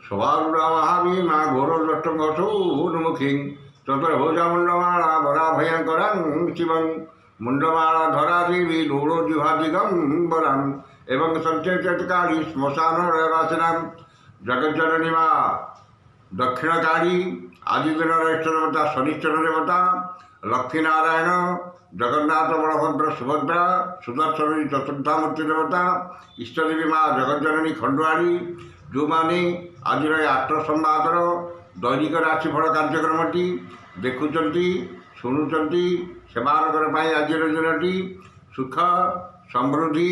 স্বভাবরামাহামি মা ঘোরদষ্টঘোষৌর্মুখী চতুর্ভুজামুণ্ডমালা বরাভয়ঙ্করং শিবং মুণ্ডমালা ধরা দেবী লৌড়জিভাদিগম্বরাম এবং সঞ্চয়কারী শ্মশানবাসিনাম জগজ্জননী মা দক্ষিণকারী আদিদিনের ইষ্টদেবতা শনিশ্চর দেবতা লক্ষ্মীনারায়ণ জগন্নাথ বলভদ্র সুভদ্রা সুদর্শনী চতুর্ধামূর্তি ଦେବତା ଇଷ୍ଟଦେବୀ ମା ଜଗଜ୍ଜନନୀ ଖଣ୍ଡୁଆଳି ଯେଉଁମାନେ ଆଜିର ଏ ଆଠ ସମ୍ବାଦର ଦୈନିକ ରାଶିଫଳ କାର୍ଯ୍ୟକ୍ରମଟି ଦେଖୁଛନ୍ତି ଶୁଣୁଛନ୍ତି ସେମାନଙ୍କର ପାଇଁ ଆଜିର ଦିନଟି ସୁଖ ସମୃଦ୍ଧି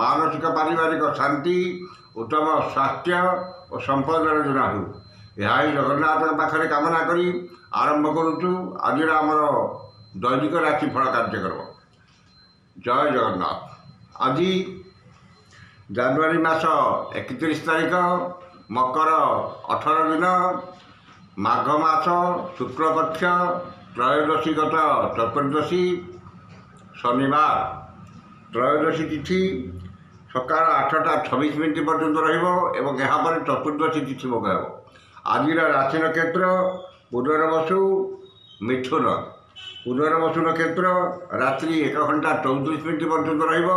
ମାନସିକ ପାରିବାରିକ ଶାନ୍ତି ଉତ୍ତମ ସ୍ୱାସ୍ଥ୍ୟ ଓ ସମ୍ପଦର ଦିନ ହେଉ ଏହା ହିଁ ଜଗନ୍ନାଥଙ୍କ ପାଖରେ କାମନା କରି ଆରମ୍ଭ କରୁଛୁ ଆଜିର ଆମର ଦୈନିକ ରାଶିଫଳ କାର୍ଯ୍ୟକ୍ରମ। ଜୟ ଜଗନ୍ନାଥ। ଆଜି ଜାନୁଆରୀ ମାସ 31 ତାରିଖ ମକର 18 ଦିନ ମାଘ ମାସ ଶୁକ୍ଳପକ୍ଷ ତ୍ରୟୋଦଶୀ ଗତ ଚତୁର୍ଦ୍ଦଶୀ ଶନିବାର। ତ୍ରୟୋଦଶୀ ତିଥି ସକାଳ 8ଟା 26 ମିନିଟ୍ ପର୍ଯ୍ୟନ୍ତ ରହିବ ଏବଂ ଏହାପରେ ଚତୁର୍ଦ୍ଦଶୀ ତିଥି ଭୋଗ ହେବ। ଆଜିର ରାଶି ନକ୍ଷତ୍ର ପୁନର୍ବସୁ ମିଥୁନ। ପୁନର୍ବସୁ ନକ୍ଷତ୍ର ରାତ୍ରି 1 ଘଣ୍ଟା 34 ମିନିଟ୍ ପର୍ଯ୍ୟନ୍ତ ରହିବ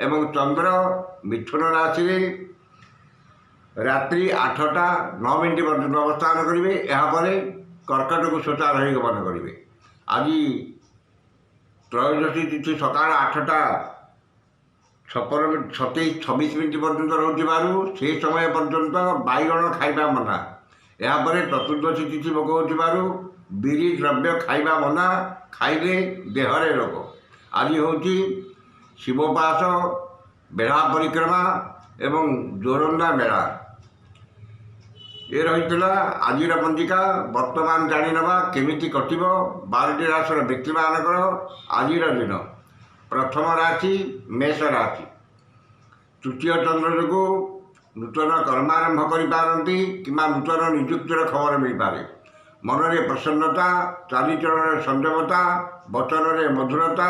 ଏବଂ ଚନ୍ଦ୍ର ମିଥୁନ ରାଶିରେ ରାତ୍ରି 8ଟା 9 ମିନିଟ୍ ପର୍ଯ୍ୟନ୍ତ ଅବସ୍ଥାନ କରିବେ। ଏହାପରେ କର୍କଟକୁ ସ୍ୱଚାର ହୋଇ ଗମନ କରିବେ। ଆଜି ତ୍ରୟୋଦଶୀ ତିଥି ସକାଳ 8ଟା 26 ମିନିଟ୍ ପର୍ଯ୍ୟନ୍ତ ରହୁଥିବାରୁ ସେହି ସମୟ ପର୍ଯ୍ୟନ୍ତ ବାଇଗଣ ଖାଇବା ମନା। ଏହାପରେ ଚତୁର୍ଦ୍ଦଶୀ ତିଥି ଭୋଗ ହେଉଥିବାରୁ ବିରି ଦ୍ରବ୍ୟ ଖାଇବା ମନା, ଖାଇଲେ ଦେହରେ ରୋଗ। ଆଜି ହେଉଛି ଶିବୋପାସ, ବେଢ଼ା ପରିକ୍ରମା ଏବଂ ଜୋରନ୍ଦା ମେଳା। ଏ ରହିଥିଲା ଆଜିର ପଞ୍ଜିକା। ବର୍ତ୍ତମାନ ଜାଣିନେବା କେମିତି କଟିବ 12ଟି ରାଶିର ବ୍ୟକ୍ତିମାନଙ୍କର ଆଜିର ଦିନ। ପ୍ରଥମ ରାଶି ମେଷ ରାଶି। ତୃତୀୟ ଚନ୍ଦ୍ର ଯୋଗୁଁ ନୂତନ କର୍ମାରମ୍ଭ କରିପାରନ୍ତି କିମ୍ବା ନୂତନ ନିଯୁକ୍ତିର ଖବର ମିଳିପାରେ। ମନରେ ପ୍ରସନ୍ନତା, ଚାଲିଚଳନରେ ସଂଯମତା, ବଚନରେ ମଧୁରତା,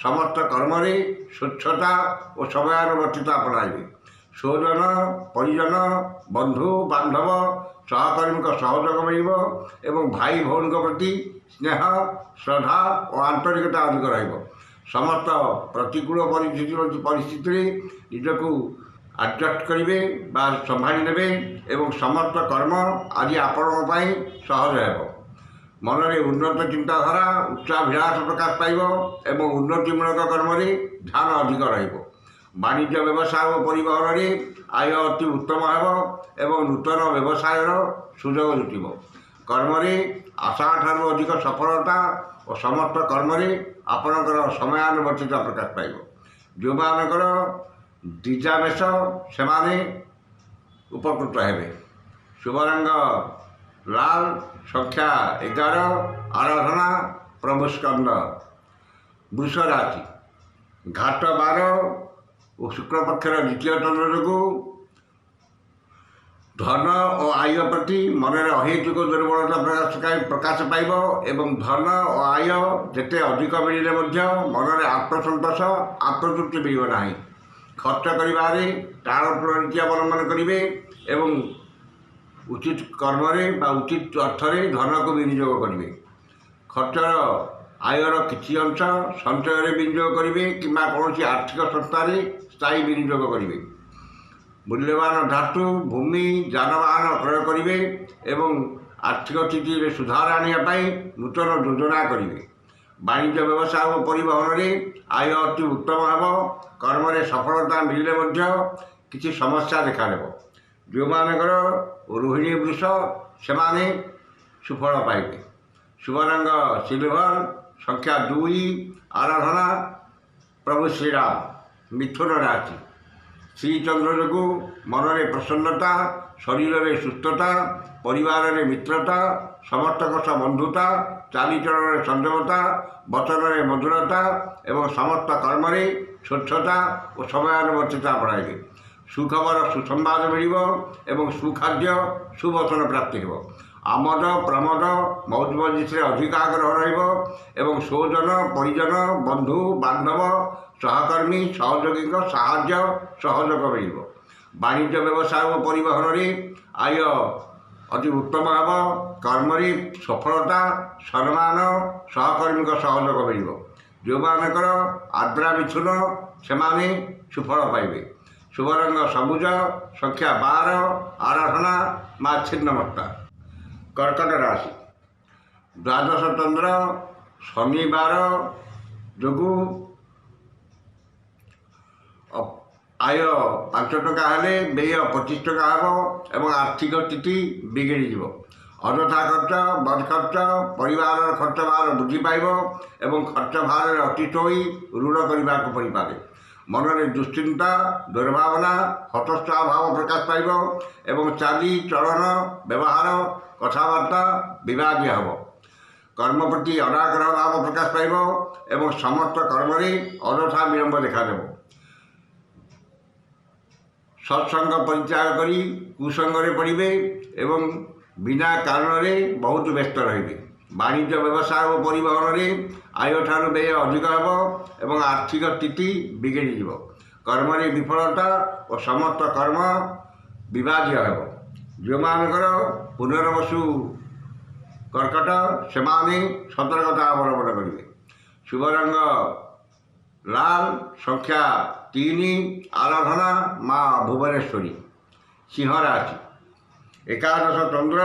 ସମସ୍ତ କର୍ମରେ ସ୍ୱଚ୍ଛତା ଓ ସମୟାନୁବର୍ତ୍ତିତା ଆପଣାଇବେ। ସ୍ୱଜନ, ପରିଜନ, ବନ୍ଧୁ ବାନ୍ଧବ, ସହକର୍ମୀଙ୍କ ସହଯୋଗ ମିଳିବ ଏବଂ ଭାଇ ଭଉଣୀଙ୍କ ପ୍ରତି ସ୍ନେହ, ଶ୍ରଦ୍ଧା ଓ ଆନ୍ତରିକତା ଅଧିକ ରହିବ। ସମସ୍ତ ପ୍ରତିକୂଳ ପରିସ୍ଥିତିରେ ନିଜକୁ ଆଡ଼ଜଷ୍ଟ କରିବେ ବା ସମ୍ଭାଳି ନେବେ ଏବଂ ସମସ୍ତ କର୍ମ ଆଜି ଆପଣଙ୍କ ପାଇଁ ସହଜ ହେବ। ମନରେ ଉନ୍ନତ ଚିନ୍ତାଧାରା, ଉଚ୍ଚାଭିଳାଷ ପ୍ରକାଶ ପାଇବ ଏବଂ ଉନ୍ନତିମୂଳକ କର୍ମରେ ଧ୍ୟାନ ଅଧିକ ରହିବ। ବାଣିଜ୍ୟ ବ୍ୟବସାୟ ଓ ପରିବହନରେ ଆୟ ଅତି ଉତ୍ତମ ହେବ ଏବଂ ନୂତନ ବ୍ୟବସାୟର ସୁଯୋଗ ଜୁଟିବ। କର୍ମରେ ଆଶାଠାରୁ ଅଧିକ ସଫଳତା ଓ ସମସ୍ତ କର୍ମରେ ଆପଣଙ୍କର ସମୟାନୁବର୍ତ୍ତିତା ପ୍ରକାଶ ପାଇବ। ଯେଉଁମାନଙ୍କର ଦ୍ୱିଜା ମେଷ ସେମାନେ ଉପକୃତ ହେବେ। ଶୁଭ ରଙ୍ଗ ଲାଲ, ସଂଖ୍ୟା 11, ଆରାଧନା ପ୍ରଭୁ ସ୍କନ୍ଦ। ବୃଷ ରାଶି। ଘାଟ 12 ଓ ଶୁକ୍ଳପକ୍ଷର ଦ୍ୱିତୀୟ ଚନ୍ଦ୍ର ଯୋଗୁଁ ଧନ ଓ ଆୟ ପ୍ରତି ମନରେ ଅହେତୁକ ଦୁର୍ବଳତା ପ୍ରକାଶ ପାଇବ ଏବଂ ଧନ ଓ ଆୟ ଯେତେ ଅଧିକ ମିଳିଲେ ମଧ୍ୟ ମନରେ ଆତ୍ମସନ୍ତୋଷ, ଆତ୍ମତୃପ୍ତି ମିଳିବ ନାହିଁ। ଖର୍ଚ୍ଚ କରିବାରେ ଟାଳଟୁଳ ନୀତି ଅବଲମ୍ବନ କରିବେ ଏବଂ ଉଚିତ କର୍ମରେ ବା ଉଚିତ ଅର୍ଥରେ ଧନକୁ ବିନିଯୋଗ କରିବେ। ଖର୍ଚ୍ଚର ଆୟର କିଛି ଅଂଶ ସଞ୍ଚୟରେ ବିନିଯୋଗ କରିବେ କିମ୍ବା କୌଣସି ଆର୍ଥିକ ସଂସ୍ଥାରେ ସ୍ଥାୟୀ ବିନିଯୋଗ କରିବେ। ମୂଲ୍ୟବାନ ଧାତୁ, ଭୂମି, ଯାନବାହନ କ୍ରୟ କରିବେ ଏବଂ ଆର୍ଥିକ ସ୍ଥିତିରେ ସୁଧାର ଆଣିବା ପାଇଁ ନୂତନ ଯୋଜନା କରିବେ। ବାଣିଜ୍ୟ ବ୍ୟବସାୟ ଓ ପରିବହନରେ ଆୟ ଅତି ଉତ୍ତମ ହେବ। କର୍ମରେ ସଫଳତା ମିଳିଲେ ମଧ୍ୟ କିଛି ସମସ୍ୟା ଦେଖାଦେବ। ଯେଉଁମାନଙ୍କର ରୋହିଣୀ ବୃଷ ସେମାନେ ସୁଫଳ ପାଇବେ। ଶୁଭ ରଙ୍ଗ ସିଲଭର, ସଂଖ୍ୟା 2, ଆରାଧନା ପ୍ରଭୁ ଶ୍ରୀରାମ। ମିଥୁନ ରାଶି। ଶ୍ରୀଚନ୍ଦ୍ର ଯୋଗୁଁ ମନରେ ପ୍ରସନ୍ନତା, ଶରୀରରେ ସୁସ୍ଥତା, ପରିବାରରେ ମିତ୍ରତା, ସମସ୍ତଙ୍କ ସହ ବନ୍ଧୁତା, ଚାଲିଚଳନରେ ସଂଯମତା, ବଚନରେ ମଧୁରତା ଏବଂ ସମସ୍ତ କର୍ମରେ ସ୍ୱଚ୍ଛତା ଓ ସମୟାନୁବର୍ତ୍ତିତା ଆପଣାଇବେ। ସୁଖବର, ସୁସମ୍ବାଦ ମିଳିବ ଏବଂ ସୁଖାଦ୍ୟ, ସୁବଚନ ପ୍ରାପ୍ତି ହେବ। ଆମୋଦ ପ୍ରମୋଦ ମୌଜ ମଜଲିସରେ ଅଧିକ ଆଗ୍ରହ ରହିବ ଏବଂ ସ୍ୱଜନ, ପରିଜନ, ବନ୍ଧୁ ବାନ୍ଧବ, ସହକର୍ମୀ, ସହଯୋଗୀଙ୍କ ସାହାଯ୍ୟ ସହଯୋଗ ମିଳିବ। ବାଣିଜ୍ୟ ବ୍ୟବସାୟ ଓ ପରିବହନରେ ଆୟ ଅତି ଉତ୍ତମ ହେବ। କର୍ମରେ ସଫଳତା, ସମ୍ମାନ, ସହକର୍ମୀଙ୍କ ସହଯୋଗ ମିଳିବ। ଯେଉଁମାନଙ୍କର ଆଦ୍ରା ମିଥୁନ ସେମାନେ ସୁଫଳ ପାଇବେ। ଶୁଭ ରଙ୍ଗ ସବୁଜ, ସଂଖ୍ୟା 12, ଆରାଧନା ମା ଛିନ୍ନମସ୍ତା। କର୍କଟ ରାଶି। ଦ୍ୱାଦଶ ଚନ୍ଦ୍ର ଶନିବାର ଯୋଗୁଁ ଆୟ 5 ଟଙ୍କା ହେଲେ ବ୍ୟୟ 25 ଟଙ୍କା ହେବ ଏବଂ ଆର୍ଥିକ ସ୍ଥିତି ବିଗିଡ଼ିଯିବ। ଅଯଥା ଖର୍ଚ୍ଚ, ବଦ ଖର୍ଚ୍ଚ, ପରିବାରର ଖର୍ଚ୍ଚ ଭାର ବୃଦ୍ଧି ପାଇବ ଏବଂ ଖର୍ଚ୍ଚ ଭାରରେ ଅତିଷ୍ଠ ହୋଇ ଋଣ କରିବାକୁ ପଡ଼ିପାରେ। ମନରେ ଦୁଶ୍ଚିନ୍ତା, ଦୁର୍ଭାବନା, ହତୋତ୍ସାହ ଭାବ ପ୍ରକାଶ ପାଇବ ଏବଂ ଚାଲି ଚଳନ, ବ୍ୟବହାର, କଥାବାର୍ତ୍ତା ବିବାଦୀୟ ହେବ। କର୍ମ ପ୍ରତି ଅନାଗ୍ରହ ଭାବ ପ୍ରକାଶ ପାଇବ ଏବଂ ସମସ୍ତ କର୍ମରେ ଅଯଥା ବିଳମ୍ବ ଦେଖାଦେବ। ସତ୍ସଙ୍ଗ ପରିତ୍ୟାଗ କରି କୁସଙ୍ଗରେ ପଡ଼ିବେ ଏବଂ ବିନା କାରଣରେ ବହୁତ ବ୍ୟସ୍ତ ରହିବେ। ବାଣିଜ୍ୟ ବ୍ୟବସାୟ ଓ ପରିବହନରେ ଆୟଠାରୁ ବ୍ୟୟ ଅଧିକ ହେବ ଏବଂ ଆର୍ଥିକ ସ୍ଥିତି ବିଗିଡ଼ିଯିବ। କର୍ମରେ ବିଫଳତା ଓ ସମସ୍ତ କର୍ମ ବିବାଦୀୟ ହେବ। ଯେଉଁମାନଙ୍କର ପୁନର୍ବସୁ କର୍କଟ ସେମାନେ ସତର୍କତା ଅବଲମ୍ବନ କରିବେ। ଶୁଭ ରଙ୍ଗ ଲାଲ, ସଂଖ୍ୟା 3, ଆରାଧନା ମା ଭୁବନେଶ୍ୱରୀ। ସିଂହ ରାଶି। ଏକାଦଶ ଚନ୍ଦ୍ର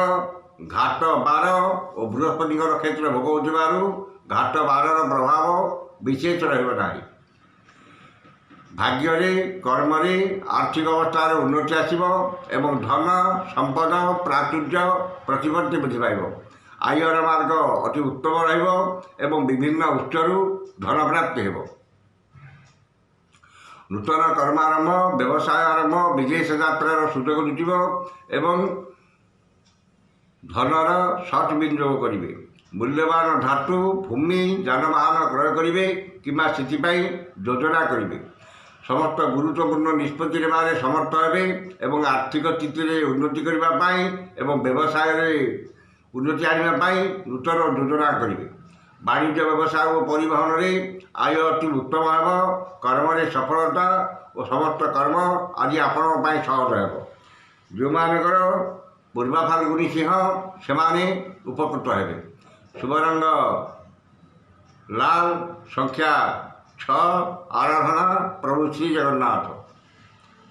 ଘାତ 12 ଓ ବୃହସ୍ପତିଙ୍କର କ୍ଷେତ୍ର ଭୋଗ ହେଉଥିବାରୁ ଘାତ 12ର ପ୍ରଭାବ ବିଶେଷ ରହିବ ନାହିଁ। ଭାଗ୍ୟରେ, କର୍ମରେ, ଆର୍ଥିକ ଅବସ୍ଥାରେ ଉନ୍ନତି ଆସିବ ଏବଂ ଧନ, ସମ୍ପଦ, ପ୍ରାଚୁର୍ଯ୍ୟ, ପ୍ରତିପତ୍ତି ବୃଦ୍ଧି ପାଇବ। ଆୟର ମାର୍ଗ ଅତି ଉତ୍ତମ ରହିବ ଏବଂ ବିଭିନ୍ନ ଉତ୍ସରୁ ଧନ ପ୍ରାପ୍ତି ହେବ। ନୂତନ କର୍ମାରମ୍ଭ, ବ୍ୟବସାୟ ଆରମ୍ଭ, ବିଦେଶ ଯାତ୍ରାର ସୁଯୋଗ ଜୁଟିବ ଏବଂ ଧନର ସତ୍ ବିନିଯୋଗ କରିବେ। ମୂଲ୍ୟବାନ ଧାତୁ, ଭୂମି, ଯାନବାହନ କ୍ରୟ କରିବେ କିମ୍ବା ସେଥିପାଇଁ ଯୋଜନା କରିବେ। ସମସ୍ତ ଗୁରୁତ୍ୱପୂର୍ଣ୍ଣ ନିଷ୍ପତ୍ତି ନେବାରେ ସମର୍ଥ ହେବେ ଏବଂ ଆର୍ଥିକ ସ୍ଥିତିରେ ଉନ୍ନତି କରିବା ପାଇଁ ଏବଂ ବ୍ୟବସାୟରେ ଉନ୍ନତି ଆଣିବା ପାଇଁ ନୂତନ ଯୋଜନା କରିବେ। ବାଣିଜ୍ୟ ବ୍ୟବସାୟ ଓ ପରିବହନରେ ଆୟ ଅତି ଉତ୍ତମ ହେବ। କର୍ମରେ ସଫଳତା ଓ ସମସ୍ତ କର୍ମ ଆଜି ଆପଣଙ୍କ ପାଇଁ ସହଜ ହେବ। ଯେଉଁମାନଙ୍କର ପୂର୍ବା ଫାଲ୍ଗୁନୀ ସିଂହ ସେମାନେ ଉପକୃତ ହେବେ। ଶୁଭ ରଙ୍ଗ ଲାଲ, ସଂଖ୍ୟା 6, ଆରାଧନା ପ୍ରଭୁ ଶ୍ରୀ ଜଗନ୍ନାଥ।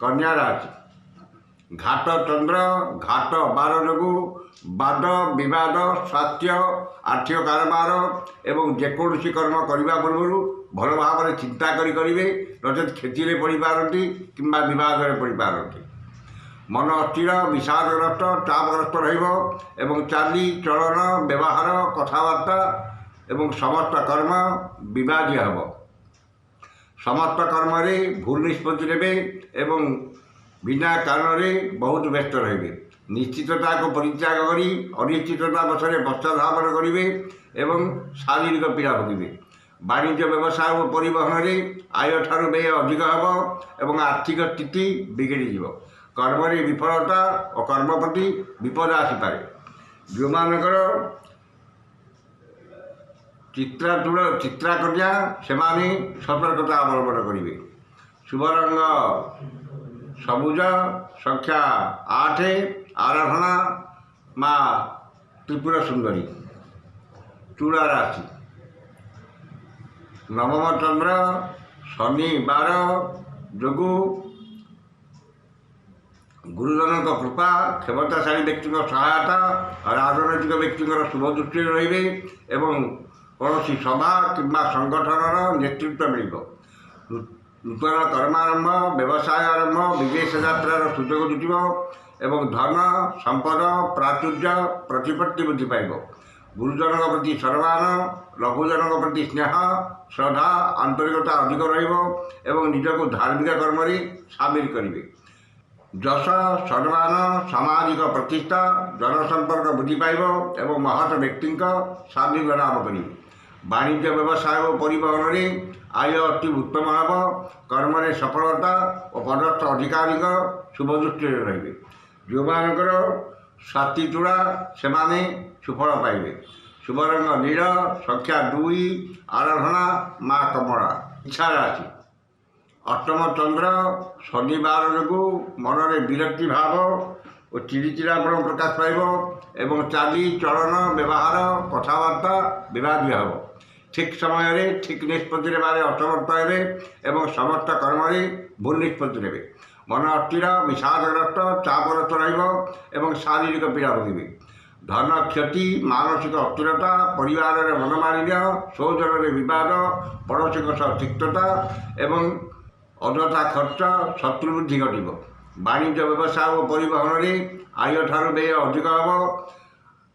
କନ୍ୟା ରାଶି। ଘାତ ଚନ୍ଦ୍ର ଘାତ 12 ଯୋଗୁଁ ବାଦ ବିବାଦ, ସ୍ୱାସ୍ଥ୍ୟ, ଆର୍ଥିକ କାରବାର ଏବଂ ଯେକୌଣସି କର୍ମ କରିବା ପୂର୍ବରୁ ଭଲ ଭାବରେ ଚିନ୍ତା କରିବେ, ନଚେତ୍ କ୍ଷତିରେ ପଡ଼ିପାରନ୍ତି କିମ୍ବା ବିବାଦରେ ପଡ଼ିପାରନ୍ତି। ମନ ଅସ୍ଥିର, ବିଷାଦଗ୍ରସ୍ତ, ଚାପଗ୍ରସ୍ତ ରହିବ ଏବଂ ଚାଲି ଚଳନ, ବ୍ୟବହାର, କଥାବାର୍ତ୍ତା ଏବଂ ସମସ୍ତ କର୍ମ ବିବାଦୀୟ ହେବ। ସମସ୍ତ କର୍ମରେ ଭୁଲ ନିଷ୍ପତ୍ତି ନେବେ ଏବଂ ବିନା କାରଣରେ ବହୁତ ବ୍ୟସ୍ତ ରହିବେ। ନିଶ୍ଚିତତାକୁ ପରିତ୍ୟାଗ କରି ଅନିଶ୍ଚିତତା ପଛରେ ପଶ୍ଚାଧାବନ କରିବେ ଏବଂ ଶାରୀରିକ ପୀଡ଼ା ଭୋଗିବେ। ବାଣିଜ୍ୟ ବ୍ୟବସାୟ ଓ ପରିବହନରେ ଆୟଠାରୁ ବ୍ୟୟ ଅଧିକ ହେବ ଏବଂ ଆର୍ଥିକ ସ୍ଥିତି ବିଗିଡ଼ିଯିବ। କର୍ମରେ ବିଫଳତା ଓ କର୍ମ ପ୍ରତି ବିପଦ ଆସିପାରେ। ଯେଉଁମାନଙ୍କର ଚିତ୍ରାକନ୍ୟା ସେମାନେ ସତର୍କତା ଅବଲମ୍ବନ କରିବେ। ଶୁଭ ରଙ୍ଗ ସବୁଜ, ସଂଖ୍ୟା 8, ଆରାଧନା ମା ତ୍ରିପୁର ସୁନ୍ଦରୀ। ତୁଳା ରାଶି। ନବମ ଚନ୍ଦ୍ର ଶନିବାର ଯୋଗୁଁ ଗୁରୁଜନଙ୍କ କୃପା, କ୍ଷମତାଶାଳୀ ବ୍ୟକ୍ତିଙ୍କ ସହାୟତା, ରାଜନୈତିକ ବ୍ୟକ୍ତିଙ୍କର ଶୁଭ ଦୃଷ୍ଟିରେ ରହିବେ ଏବଂ କୌଣସି ସଭା କିମ୍ବା ସଂଗଠନର ନେତୃତ୍ୱ ମିଳିବ। ନୂତନ କର୍ମାରମ୍ଭ, ବ୍ୟବସାୟ ଆରମ୍ଭ, ବିଦେଶ ଯାତ୍ରାର ସୁଯୋଗ ଜୁଟିବ ଏବଂ ଧନ, ସମ୍ପଦ, ପ୍ରାଚୁର୍ଯ୍ୟ, ପ୍ରତିପତ୍ତି ବୃଦ୍ଧି ପାଇବ। ଗୁରୁଜନଙ୍କ ପ୍ରତି ସମ୍ମାନ, ଲଘୁଜନଙ୍କ ପ୍ରତି ସ୍ନେହ, ଶ୍ରଦ୍ଧା, ଆନ୍ତରିକତା ଅଧିକ ରହିବ ଏବଂ ନିଜକୁ ଧାର୍ମିକ କର୍ମରେ ସାମିଲ କରିବେ। ଯଶ, ସମ୍ମାନ, ସାମାଜିକ ପ୍ରତିଷ୍ଠା, ଜନସମ୍ପର୍କ ବୃଦ୍ଧି ପାଇବ ଏବଂ ମହତ୍ ବ୍ୟକ୍ତିଙ୍କ ସାନ୍ନିଧ୍ୟ ଲାଭ କରିବେ। ବାଣିଜ୍ୟ ବ୍ୟବସାୟ ଓ ପରିବହନରେ ଆୟ ଅତି ଉତ୍ତମ ହେବ। କର୍ମରେ ସଫଳତା ଓ ପଦସ୍ଥ ଅଧିକାରୀଙ୍କ ଶୁଭ ଦୃଷ୍ଟିରେ ରହିବେ। ଯେଉଁମାନଙ୍କର ସ୍ୱାତି ତୁଳା ସେମାନେ ସୁଫଳ ପାଇବେ। ଶୁଭ ରଙ୍ଗ ନୀଳ, ସଂଖ୍ୟା 2, ଆରାଧନା ମା କମଳା। ଇଚ୍ଛା ରାଶି। ଅଷ୍ଟମ ଚନ୍ଦ୍ର ଶନିବାର ଯୋଗୁଁ ମନରେ ବିରକ୍ତି ଭାବ ଓ ଚିଡ଼ିଚିଡ଼ାପଣ ପ୍ରକାଶ ପାଇବ ଏବଂ ଚାଲି ଚଳନ ବ୍ୟବହାର କଥାବାର୍ତ୍ତା ବିବାଦୀୟ ହେବ। ଠିକ୍ ସମୟରେ ଠିକ୍ ନିଷ୍ପତ୍ତି ନେବାରେ ଅସମର୍ଥ ହେବେ ଏବଂ ସମସ୍ତ କର୍ମରେ ଭୁଲ ନିଷ୍ପତ୍ତି ନେବେ। ମନ ଅସ୍ଥିର ବିଷାଦଗ୍ରସ୍ତ ଚାପଗ୍ରସ୍ତ ରହିବ ଏବଂ ଶାରୀରିକ ପୀଡ଼ା ଭୋଗିବେ। ଧନ କ୍ଷତି ମାନସିକ ଅସ୍ଥିରତା ପରିବାରରେ ମନମାଳିନ୍ୟ ସ୍ୱଜନରେ ବିବାଦ ପଡ଼ୋଶୀଙ୍କ ସହ ତିକ୍ତତା ଏବଂ ଅଯଥା ଖର୍ଚ୍ଚ ଶତ୍ରୁ ବୃଦ୍ଧି ଘଟିବ। ବାଣିଜ୍ୟ ବ୍ୟବସାୟ ଓ ପରିବହନରେ ଆୟଠାରୁ ବ୍ୟୟ ଅଧିକ ହେବ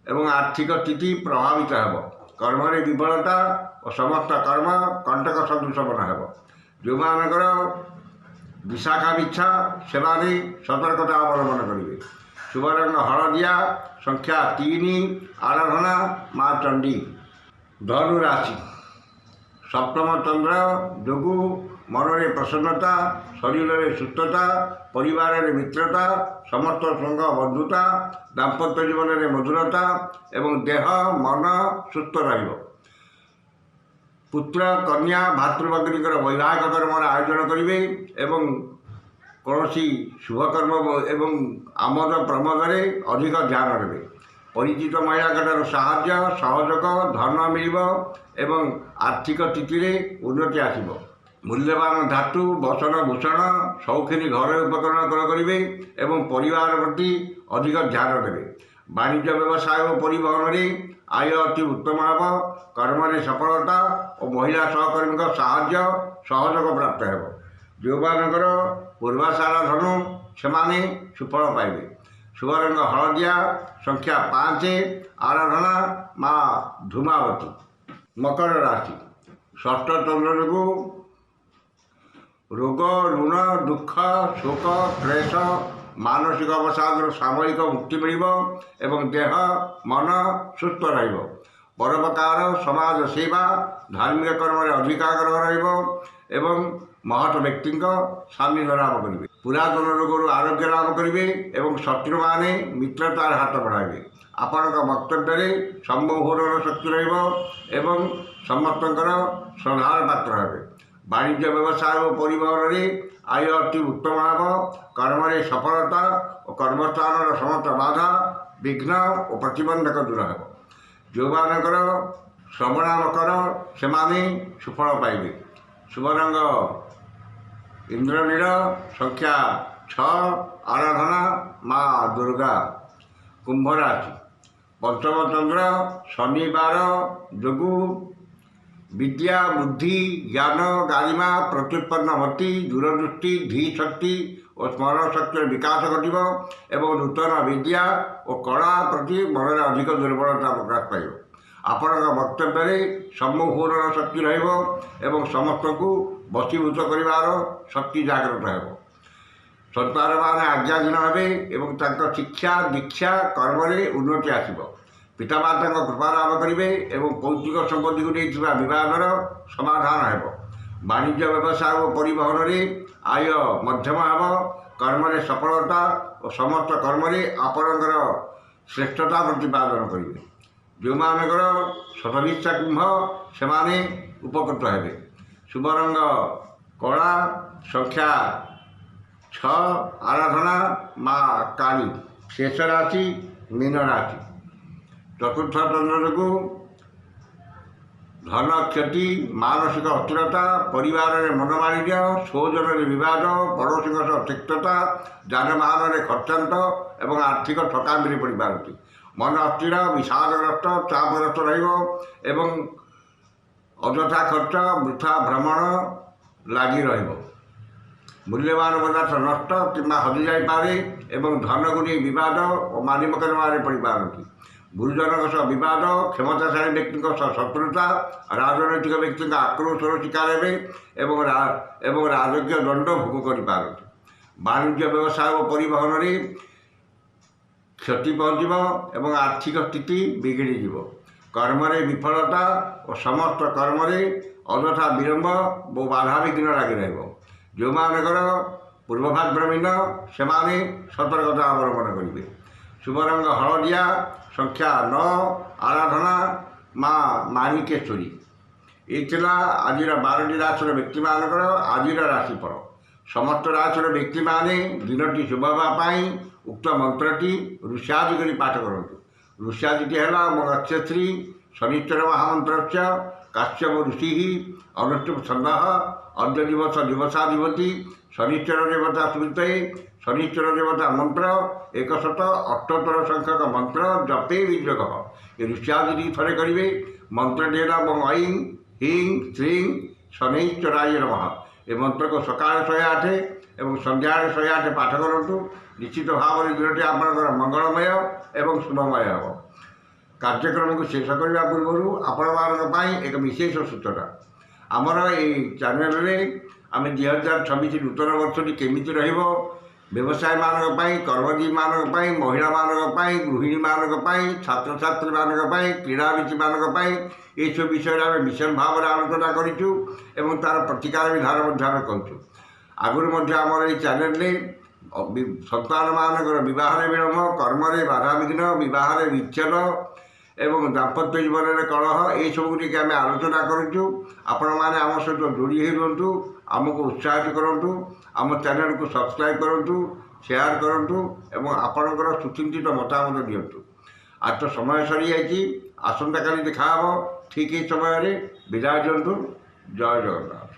ଏବଂ ଆର୍ଥିକ ସ୍ଥିତି ପ୍ରଭାବିତ ହେବ। କର୍ମରେ ବିଫଳତା ଓ ସମସ୍ତ କର୍ମ କଣ୍ଟକ ସଦୃଶ ମନେ ହେବ। ଯେଉଁମାନଙ୍କର ବିଶାଖା ବିଚ୍ଛା ସେମାନେ ସତର୍କତା ଅବଲମ୍ବନ କରିବେ। ଶୁଭ ରଙ୍ଗ ହଳଦିଆ, ସଂଖ୍ୟା 3, ଆରାଧନା ମା ଚଣ୍ଡୀ। ଧନୁ ରାଶି ସପ୍ତମ ଚନ୍ଦ୍ର ଯୋଗୁଁ ମନରେ ପ୍ରସନ୍ନତା, ଶରୀରରେ ସୁସ୍ଥତା, ପରିବାରରେ ମିତ୍ରତା, ସମସ୍ତ ସଙ୍ଗ ବନ୍ଧୁତା, ଦାମ୍ପତ୍ୟ ଜୀବନରେ ମଧୁରତା ଏବଂ ଦେହ ମନ ସୁସ୍ଥ ରହିବ। ପୁତ୍ର କନ୍ୟା ଭାତୃଭଗ୍ନୀଙ୍କର ବୈବାହିକ କର୍ମର ଆୟୋଜନ କରିବେ ଏବଂ କୌଣସି ଶୁଭକର୍ମ ଏବଂ ଆମୋଦ ପ୍ରମୋଦରେ ଅଧିକ ଧ୍ୟାନ ଦେବେ। ପରିଚିତ ମହିଳାଙ୍କଠାରୁ ସାହାଯ୍ୟ ସହଯୋଗ ଧନ ମିଳିବ ଏବଂ ଆର୍ଥିକ ସ୍ଥିତିରେ ଉନ୍ନତି ଆସିବ। ମୂଲ୍ୟବାନ ଧାତୁ ବସନ ଭୂଷଣ ସୌଖିନୀ ଘରୋଇ ଉପକରଣ କ୍ରୟ କରିବେ ଏବଂ ପରିବାର ପ୍ରତି ଅଧିକ ଧ୍ୟାନ ଦେବେ। ବାଣିଜ୍ୟ ବ୍ୟବସାୟ ଓ ପରିବହନରେ ଆୟ ଅତି ଉତ୍ତମ ହେବ। କର୍ମରେ ସଫଳତା ଓ ମହିଳା ସହକର୍ମୀଙ୍କ ସାହାଯ୍ୟ ସହଯୋଗ ପ୍ରାପ୍ତ ହେବ। ଯେଉଁମାନଙ୍କର ପୂର୍ବାଷାଢ଼ ଧନୁ ସେମାନେ ସୁଫଳ ପାଇବେ। ଶୁଭ ରଙ୍ଗ ହଳଦିଆ, ସଂଖ୍ୟା 5, ଆରାଧନା ମା ଧୂମାବତୀ। ମକର ରାଶି ଷଷ୍ଠ ଚନ୍ଦ୍ର ଯୋଗୁଁ ରୋଗ ଋଣ ଦୁଃଖ ଶୋକ କ୍ଲେଶ ମାନସିକ ଅବସାଦରୁ ସାମୟିକ ମୁକ୍ତି ମିଳିବ ଏବଂ ଦେହ ମନ ସୁସ୍ଥ ରହିବ। ପରୋପକାର ସମାଜ ସେବା ଧାର୍ମିକ କର୍ମରେ ଅଧିକ ଆଗ୍ରହ ରହିବ ଏବଂ ମହତ ବ୍ୟକ୍ତିଙ୍କ ସାନ୍ନିଧ୍ୟ ଲାଭ କରିବେ। ପୁରାତନ ରୋଗରୁ ଆରୋଗ୍ୟ ଲାଭ କରିବେ ଏବଂ ଶତ୍ରୁମାନେ ମିତ୍ରତାର ହାତ ବଢ଼ାଇବେ। ଆପଣଙ୍କ ବକ୍ତବ୍ୟରେ ସମ୍ମୋହନର ଶକ୍ତି ରହିବ ଏବଂ ସମସ୍ତଙ୍କର ଶ୍ରଦ୍ଧାର ପାତ୍ର ହେବେ। ବାଣିଜ୍ୟ ବ୍ୟବସାୟ ଓ ପରିବହନରେ ଆୟ ଅତି ଉତ୍ତମ ହେବ। କର୍ମରେ ସଫଳତା ଓ କର୍ମସ୍ଥାନର ସମସ୍ତ ବାଧା ବିଘ୍ନ ଓ ପ୍ରତିବନ୍ଧକ ଦୂର ହେବ। ଯେଉଁମାନଙ୍କର ଶ୍ରବଣା ମକର ସେମାନେ ସୁଫଳ ପାଇବେ। ଶୁଭ ରଙ୍ଗ ଇନ୍ଦ୍ରନୀଳ, ସଂଖ୍ୟା 6, ଆରାଧନା ମା ଦୁର୍ଗା। କୁମ୍ଭ ରାଶି ପଞ୍ଚମ ଚନ୍ଦ୍ର ଶନିବାର ଯୋଗୁଁ ବିଦ୍ୟା ବୁଦ୍ଧି ଜ୍ଞାନ ଗାରିମା ପ୍ରତ୍ୟୁତ୍ପନ୍ନ ମତି ଦୂରଦୃଷ୍ଟି ଧୀ ଶକ୍ତି ଓ ସ୍ମରଣ ଶକ୍ତିର ବିକାଶ ଘଟିବ ଏବଂ ନୂତନ ବିଦ୍ୟା ଓ କଳା ପ୍ରତି ମନରେ ଅଧିକ ଦୁର୍ବଳତା ପ୍ରକାଶ ପାଇବ। ଆପଣଙ୍କ ବକ୍ତବ୍ୟରେ ସମ୍ମୋହନର ଶକ୍ତି ରହିବ ଏବଂ ସମସ୍ତଙ୍କୁ ବଶୀଭୂତ କରିବାର ଶକ୍ତି ଜାଗ୍ରତ ହେବ। ସନ୍ତାନମାନେ ଆଜ୍ଞାଧୀନ ହେବେ ଏବଂ ତାଙ୍କ ଶିକ୍ଷା ଦୀକ୍ଷା କର୍ମରେ ଉନ୍ନତି ଆସିବ। ପିତାମାତାଙ୍କ କୃପା ଲାଭ କରିବେ ଏବଂ ପୈତୃକ ସମ୍ପତ୍ତିକୁ ନେଇଥିବା ବିବାଦର ସମାଧାନ ହେବ। ବାଣିଜ୍ୟ ବ୍ୟବସାୟ ଓ ପରିବହନରେ ଆୟ ମଧ୍ୟମ ହେବ। କର୍ମରେ ସଫଳତା ଓ ସମସ୍ତ କର୍ମରେ ଆପଣଙ୍କର ଶ୍ରେଷ୍ଠତା ପ୍ରତିପାଦନ କରିବେ। ଯେଉଁମାନଙ୍କର ଶତଭିଷା କୁମ୍ଭ ସେମାନେ ଉପକୃତ ହେବେ। ଶୁଭ ରଙ୍ଗ କଳା, ସଂଖ୍ୟା 6, ଆରାଧନା ମା କାଳୀ। ଶେଷ ରାଶି ମୀନ ରାଶି ଚତୁର୍ଥ ଚନ୍ଦ୍ର ଯୋଗୁଁ ଧନ କ୍ଷତି ମାନସିକ ଅସ୍ଥିରତା ପରିବାରରେ ମନମାଳିନ୍ୟ ସ୍ୱଜନରେ ବିବାଦ ପଡ଼ୋଶୀଙ୍କ ସହ ତିକ୍ତତା ଯାନବାହନରେ ଖର୍ଚ୍ଚାନ୍ତ ଏବଂ ଆର୍ଥିକ ଠକାମିରେ ପଡ଼ିପାରନ୍ତି। ମନ ଅସ୍ଥିର ବିଷାଦଗ୍ରସ୍ତ ଚାପଗ୍ରସ୍ତ ରହିବ ଏବଂ ଅଯଥା ଖର୍ଚ୍ଚ ବୃଥା ଭ୍ରମଣ ଲାଗି ରହିବ। ମୂଲ୍ୟବାନ ପଦାର୍ଥ ନଷ୍ଟ କିମ୍ବା ହଜିଯାଇପାରେ ଏବଂ ଧନକୁ ନେଇ ବିବାଦ ଓ ମାଲିମକଦ୍ଦମାରେ ପଡ଼ିପାରନ୍ତି। ଗୁରୁଜନଙ୍କ ସହ ବିବାଦ କ୍ଷମତାଶାଳୀ ବ୍ୟକ୍ତିଙ୍କ ସହ ଶତ୍ରୁତା ରାଜନୈତିକ ବ୍ୟକ୍ତିଙ୍କ ଆକ୍ରୋଶର ଶିକାର ହେବେ ଏବଂ ରାଜକୀୟ ଦଣ୍ଡ ଭୋଗ କରିପାରନ୍ତି। ବାଣିଜ୍ୟ ବ୍ୟବସାୟ ଓ ପରିବହନରେ କ୍ଷତି ପହଞ୍ଚିବ ଏବଂ ଆର୍ଥିକ ସ୍ଥିତି ବିଗିଡ଼ିଯିବ। କର୍ମରେ ବିଫଳତା ଓ ସମସ୍ତ କର୍ମରେ ଅଯଥା ବିଳମ୍ବ ଓ ବାଧାବିଘ୍ନ ଲାଗି ରହିବ। ଯେଉଁମାନଙ୍କର ପୂର୍ବଭାଦ୍ରମୀନ ସେମାନେ ସତର୍କତା ଅବଲମ୍ବନ କରିବେ। ଶୁଭ ରଙ୍ଗ ହଳଦିଆ, ସଂଖ୍ୟା 9, ଆରାଧନା ମା ମାଣିକେଶ୍ୱରୀ। ଏ ଥିଲା ଆଜିର 12ଟି ରାଶିର ବ୍ୟକ୍ତିମାନଙ୍କର ଆଜିର ରାଶିଫଳ। ସମସ୍ତ ରାଶିର ବ୍ୟକ୍ତିମାନେ ଦିନଟି ଶୁଭ ହେବା ପାଇଁ ଉକ୍ତ ମନ୍ତ୍ରଟି ଋଷାଦି କରି ପାଠ କରନ୍ତୁ। ଋଷାଦିଟି ହେଲା ମତ୍ସ୍ୟଶ୍ରୀ ଶନିଶ୍ଚର ମହାମନ୍ତ୍ରସ୍ୟ କାଶ୍ୟପ ଋଷି ଅନୁଷ୍ଠୁପ ଛନ୍ଦଃ ଅଦ୍ୟ ଦିବସ ଦିବସାଧିପତି ଶନିଶ୍ଚର ଦେବତା ସ୍ମୃତେ ଶନିଶ୍ଚର ଦେବତା ମନ୍ତ୍ର 178 ସଂଖ୍ୟକ ମନ୍ତ୍ର ଜପେ ବିଯୋଗ। ଏ ଋଷାଦିଟି ଥରେ କରିବେ। ମନ୍ତ୍ରଟି ହେଲା ଐଂ ହିଂ ଶ୍ରୀଂ ଶନୈଶ୍ଚରାୟ ନମଃ। ଏ ମନ୍ତ୍ରକୁ ସକାଳେ 108 ଏବଂ ସନ୍ଧ୍ୟାବେଳେ 108 ପାଠ କରନ୍ତୁ। ନିଶ୍ଚିତ ଭାବରେ ଦିନଟି ଆପଣଙ୍କର ମଙ୍ଗଳମୟ ଏବଂ ଶୁଭମୟ ହେବ। କାର୍ଯ୍ୟକ୍ରମକୁ ଶେଷ କରିବା ପୂର୍ବରୁ ଆପଣମାନଙ୍କ ପାଇଁ ଏକ ବିଶେଷ ସୂଚନା। ଆମର ଏହି ଚ୍ୟାନେଲରେ ଆମେ 2026 ନୂତନ ବର୍ଷଟି କେମିତି ରହିବ, ବ୍ୟବସାୟୀମାନଙ୍କ ପାଇଁ, କର୍ମଜୀବୀମାନଙ୍କ ପାଇଁ, ମହିଳାମାନଙ୍କ ପାଇଁ, ଗୃହିଣୀମାନଙ୍କ ପାଇଁ, ଛାତ୍ରଛାତ୍ରୀମାନଙ୍କ ପାଇଁ, କ୍ରୀଡ଼ାବିତମାନଙ୍କ ପାଇଁ ଏସବୁ ବିଷୟରେ ଆମେ ବିଶେଷ ଭାବରେ ଆଲୋଚନା କରିଛୁ ଏବଂ ତା'ର ପ୍ରତିକାର ବିଧାନ ମଧ୍ୟ ଆମେ କରୁଛୁ। ଆଗରୁ ମଧ୍ୟ ଆମର ଏହି ଚ୍ୟାନେଲରେ ସନ୍ତାନମାନଙ୍କର ବିବାହରେ ବିଳମ୍ବ, କର୍ମରେ ବାଧାବିଘ୍ନ, ବିବାହରେ ବିଚ୍ଛେଦ ଏବଂ ଦାମ୍ପତ୍ୟ ଜୀବନରେ କଳହ ଏସବୁକୁ ଟିକେ ଆମେ ଆଲୋଚନା କରୁଛୁ। ଆପଣମାନେ ଆମ ସହିତ ଯୋଡ଼ି ହୋଇ ରୁହନ୍ତୁ, ଆମକୁ ଉତ୍ସାହିତ କରନ୍ତୁ, ଆମ ଚ୍ୟାନେଲକୁ ସବସ୍କ୍ରାଇବ୍ କରନ୍ତୁ, ସେୟାର କରନ୍ତୁ ଏବଂ ଆପଣଙ୍କର ସୁଚିନ୍ତିତ ମତାମତ ଦିଅନ୍ତୁ। ଆଜି ତ ସମୟ ସରିଯାଇଛି, ଆସନ୍ତାକାଲି ଦେଖା ହେବ ଠିକ୍ ଏହି ସମୟରେ। ବିଦାୟ ଦିଅନ୍ତୁ। ଜୟ ଜଗନ୍ନାଥ।